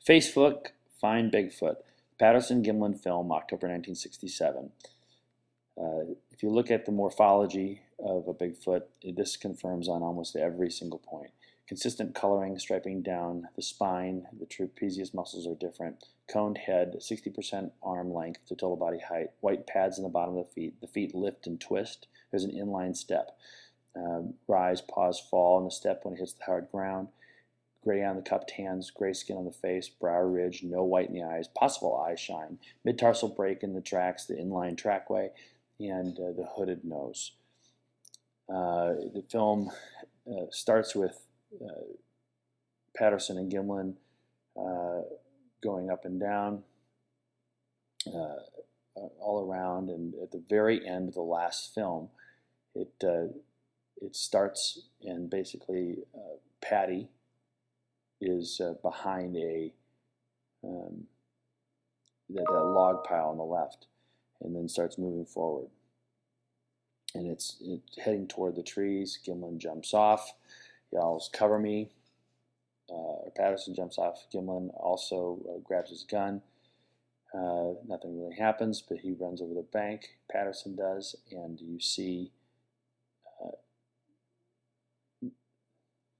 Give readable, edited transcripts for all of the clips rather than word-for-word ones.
Facebook, Find Bigfoot. Patterson Gimlin film, October 1967. If you look at the morphology of a Bigfoot, this confirms on almost every single point. Consistent coloring, striping down the spine, the trapezius muscles are different. Coned head, 60% arm length to total body height. White pads in the bottom of the feet lift and twist. There's an inline step. Rise, pause, fall in the step when it hits the hard ground. Gray on the cupped hands, gray skin on the face, brow ridge, no white in the eyes, possible eye shine, mid-tarsal break in the tracks, the inline trackway, and the hooded nose. The film starts with Patterson and Gimlin going up and down all around, and at the very end of the last film, it starts, and basically Patty is behind that log pile on the left, and then starts moving forward. And it's heading toward the trees. Gimlin jumps off, yells, "Cover me." Patterson jumps off. Gimlin also grabs his gun. Nothing really happens, but he runs over the bank. Patterson does, and you see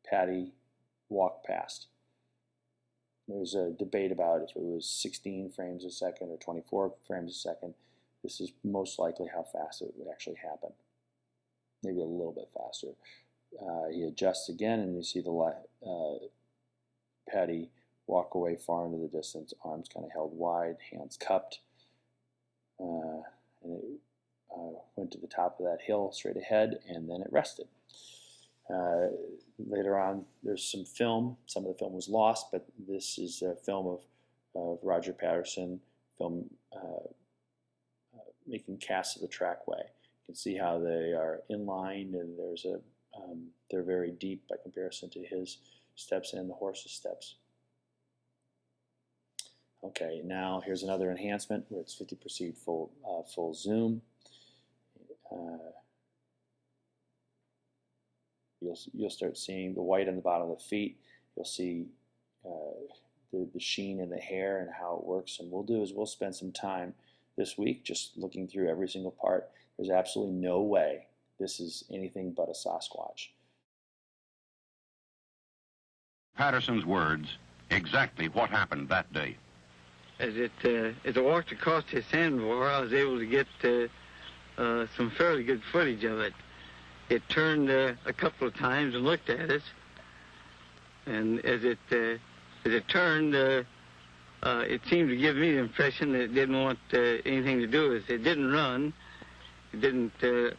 Patty walk past. There's a debate about if it was 16 frames a second or 24 frames a second. This is most likely how fast it would actually happen. Maybe a little bit faster. He adjusts again, and you see the Patty walk away far into the distance, arms kind of held wide, hands cupped. And it went to the top of that hill straight ahead, and then it rested. Later on, there's some film. Some of the film was lost, but this is a film of Roger Patterson making casts of the trackway. You can see how they are inlined, and they're very deep by comparison to his steps and the horse's steps. Okay, now here's another enhancement where it's 50% full zoom. You'll start seeing the white on the bottom of the feet. You'll see the sheen in the hair and how it works. And we'll spend some time this week just looking through every single part. There's absolutely no way this is anything but a Sasquatch. Patterson's words, exactly what happened that day. As I walked across the sandbar, I was able to get some fairly good footage of it. It turned a couple of times and looked at us, and as it turned, it seemed to give me the impression that it didn't want anything to do with us. It didn't run, it didn't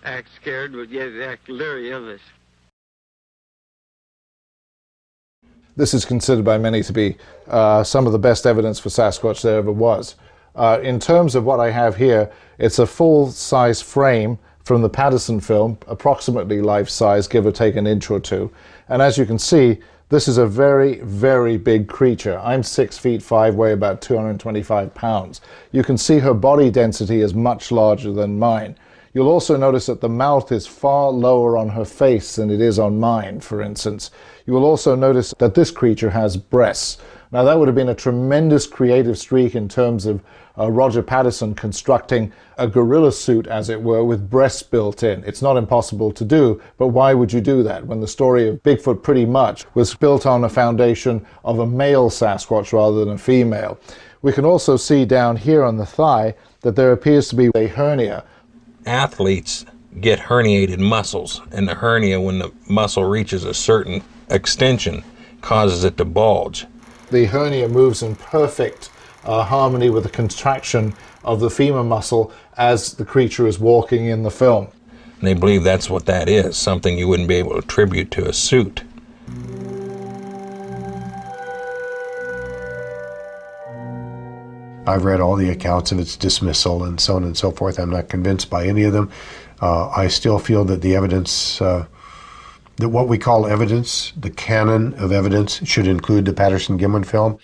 act scared, but yet it acted leery of us. This is considered by many to be some of the best evidence for Sasquatch there ever was. In terms of what I have here, it's a full-size frame from the Patterson film, approximately life-size, give or take an inch or two. And as you can see, this is a very, very big creature. I'm 6'5", weigh about 225 pounds. You can see her body density is much larger than mine. You'll also notice that the mouth is far lower on her face than it is on mine, for instance. You will also notice that this creature has breasts. Now that would have been a tremendous creative streak in terms of Roger Patterson constructing a gorilla suit, as it were, with breasts built in. It's not impossible to do, but why would you do that when the story of Bigfoot pretty much was built on a foundation of a male Sasquatch rather than a female? We can also see down here on the thigh that there appears to be a hernia. Athletes get herniated muscles, and the hernia, when the muscle reaches a certain extension, causes it to bulge. The hernia moves in perfect harmony with the contraction of the femur muscle as the creature is walking in the film. And they believe that's what that is, something you wouldn't be able to attribute to a suit. I've read all the accounts of its dismissal and so on and so forth. I'm not convinced by any of them. I still feel that the evidence, that what we call evidence, the canon of evidence, should include the Patterson Gimlin film.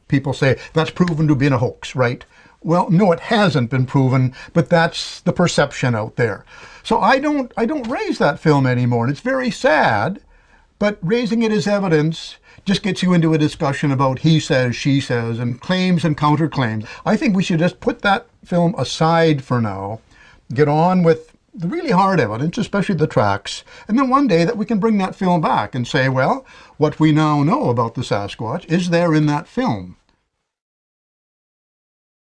People say that's proven to have been a hoax, right? Well, no, it hasn't been proven, but that's the perception out there. So I don't raise that film anymore, and it's very sad, But raising it as evidence just gets you into a discussion about he says, she says, and claims and counterclaims. I think we should just put that film aside for now, get on with the really hard evidence, especially the tracks, and then one day that we can bring that film back and say, well, what we now know about the Sasquatch is there in that film.